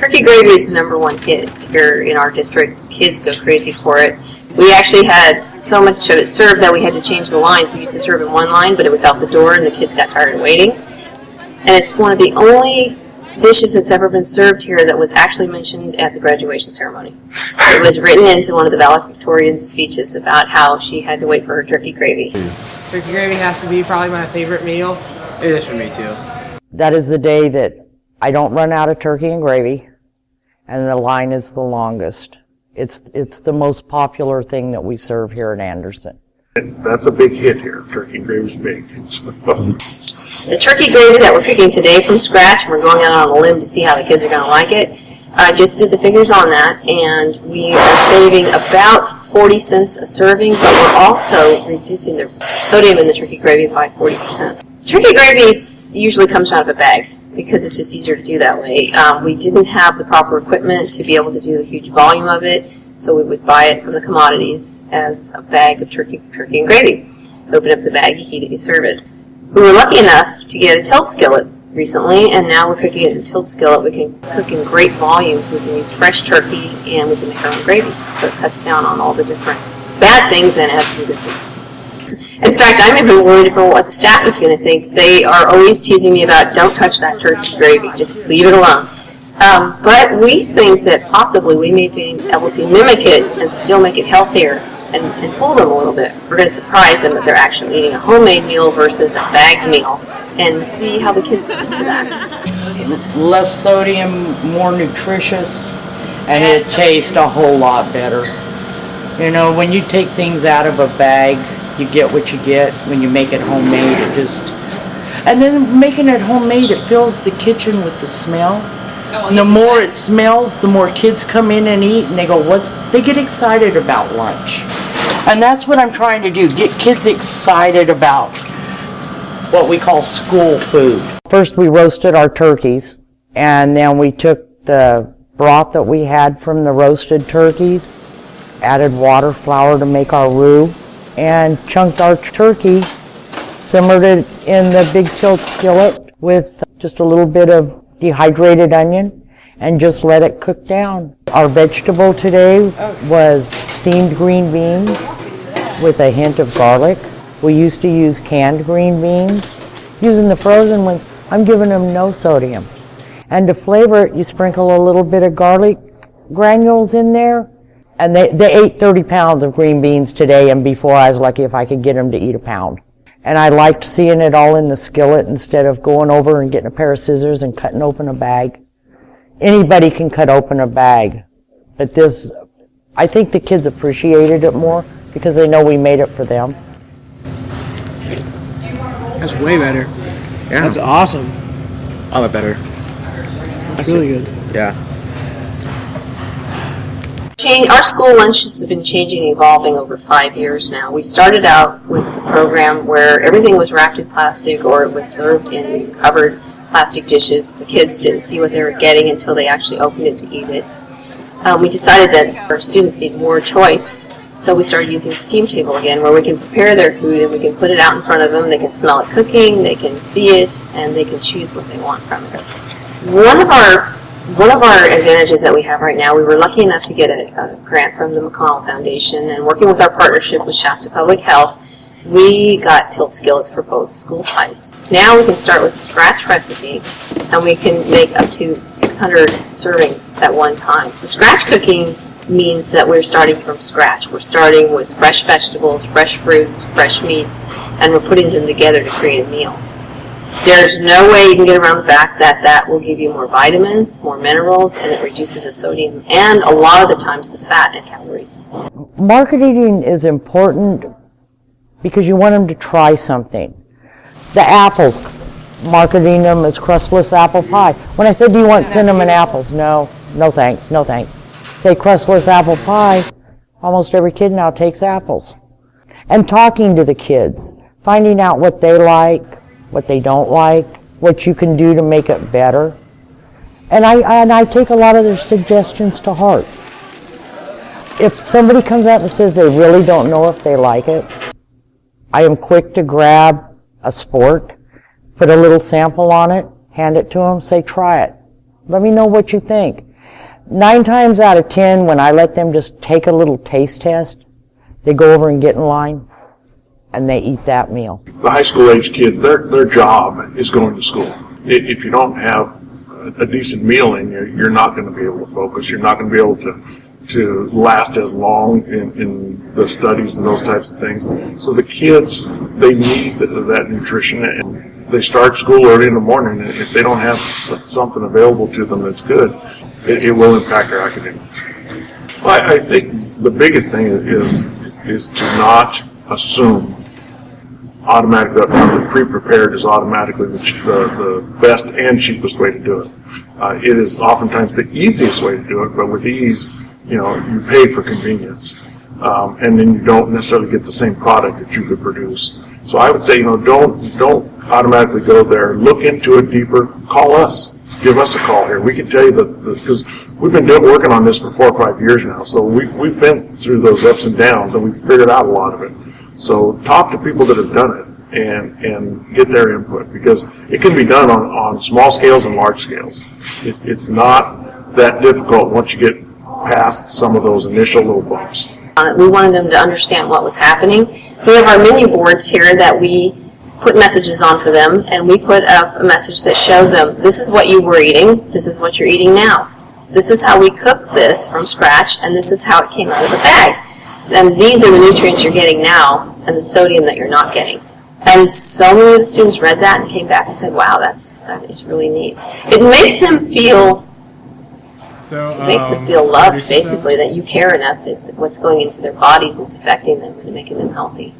Turkey gravy is the #1 hit here in our district. Kids go crazy for it. We actually had so much of it served that we had to change the lines. We used to serve in one line, but it was out the door and the kids got tired of waiting. And it's one of the only dishes that's ever been served here that was actually mentioned at the graduation ceremony. It was written into one of the valedictorian's speeches about how she had to wait for her turkey gravy. Turkey gravy has to be probably my favorite meal. It is for me too. That is the day that I don't run out of turkey and gravy, and the line is the longest. It's the most popular thing that we serve here at Anderson. That's a big hit here. Turkey gravy's big. The turkey gravy that we're cooking today from scratch, and we're going out on a limb to see how the kids are going to like it. I just did the figures on that, and we are saving about 40 cents a serving, but we're also reducing the sodium in the turkey gravy by 40%. Turkey gravy usually comes out of a bag because it's just easier to do that way. We didn't have the proper equipment to be able to do a huge volume of it, so we would buy it from the commodities as a bag of turkey and gravy. Open up the bag, you heat it, you serve it. We were lucky enough to get a tilt skillet recently, and now we're cooking it in a tilt skillet. We can cook in great volumes. We can use fresh turkey, and we can make our own gravy. So it cuts down on all the different bad things and adds some good things. In fact, I'm even worried about what the staff is going to think. They are always teasing me about, don't touch that turkey gravy, just leave it alone. But we think that possibly we may be able to mimic it and still make it healthier and fool them a little bit. We're going to surprise them that they're actually eating a homemade meal versus a bagged meal and see how the kids take to that. Less sodium, more nutritious, and it tastes a whole lot better. You know, when you take things out of a bag, you get what you get. When you make it homemade, it just... And then making it homemade, it fills the kitchen with the smell. And the more it smells, the more kids come in and eat, and they go, what? They get excited about lunch. And that's what I'm trying to do, get kids excited about what we call school food. First we roasted our turkeys, and then we took the broth that we had from the roasted turkeys, added water, flour to make our roux, and chunked our turkey, simmered it in the big tilt skillet with just a little bit of dehydrated onion, and just let it cook down. Our vegetable today was steamed green beans with a hint of garlic. We used to use canned green beans. Using the frozen ones, I'm giving them no sodium. And to flavor it, you sprinkle a little bit of garlic granules in there. And they ate 30 pounds of green beans today, and before I was lucky if I could get them to eat a pound. And I liked seeing it all in the skillet instead of going over and getting a pair of scissors and cutting open a bag. Anybody can cut open a bag, but this, I think the kids appreciated it more because they know we made it for them. That's way better. Yeah. That's awesome. I like better. That's really good. Yeah. Our school lunches have been changing, evolving over 5 years now. We started out with a program where everything was wrapped in plastic or it was served in covered plastic dishes. The kids didn't see what they were getting until they actually opened it to eat it. We decided that our students need more choice, so we started using Steam Table again, where we can prepare their food and we can put it out in front of them. They can smell it cooking, they can see it, and they can choose what they want from it. One of our advantages that we have right now, we were lucky enough to get a grant from the McConnell Foundation, and working with our partnership with Shasta Public Health, we got tilt skillets for both school sites. Now we can start with a scratch recipe, and we can make up to 600 servings at one time. The scratch cooking means that we're starting from scratch. We're starting with fresh vegetables, fresh fruits, fresh meats, and we're putting them together to create a meal. There's no way you can get around the fact that that will give you more vitamins, more minerals, and it reduces the sodium and a lot of the times the fat and calories. Marketing is important because you want them to try something. The apples, marketing them as crustless apple pie. When I said, do you want cinnamon apples? No, no thanks, no thanks. Say crustless apple pie, almost every kid now takes apples. And talking to the kids, finding out what they like, what they don't like, what you can do to make it better. And I take a lot of their suggestions to heart. If somebody comes out and says they really don't know if they like it, I am quick to grab a sport, put a little sample on it, hand it to them, say try it. Let me know what you think. 9 times out of 10, when I let them just take a little taste test, they go over and get in line, and they eat that meal. The high school age kids, their job is going to school. If you don't have a decent meal in you, you're not going to be able to focus. You're not going to be able to last as long in the studies and those types of things. So the kids, they need that nutrition, and they start school early in the morning. And if they don't have something available to them that's good, it will impact their academics. Well, I think the biggest thing is to not assume automatically up front that pre-prepared is automatically the best and cheapest way to do it. It is oftentimes the easiest way to do it, but with ease, you pay for convenience, and then you don't necessarily get the same product that you could produce. So I would say, don't automatically go there. Look into it deeper. Call us. Give us a call here. We can tell you because we've been working on this for 4 or 5 years now. So we've been through those ups and downs, and we've figured out a lot of it. So talk to people that have done it and get their input, because it can be done on small scales and large scales. It's not that difficult once you get past some of those initial little bumps. We wanted them to understand what was happening. We have our menu boards here that we put messages on for them, and we put up a message that showed them, this is what you were eating, this is what you're eating now. This is how we cooked this from scratch, and this is how it came out of the bag. And these are the nutrients you're getting now, and the sodium that you're not getting. And so many of the students read that and came back and said, wow, that is really neat. It makes them feel loved, basically, that you care enough that what's going into their bodies is affecting them and making them healthy.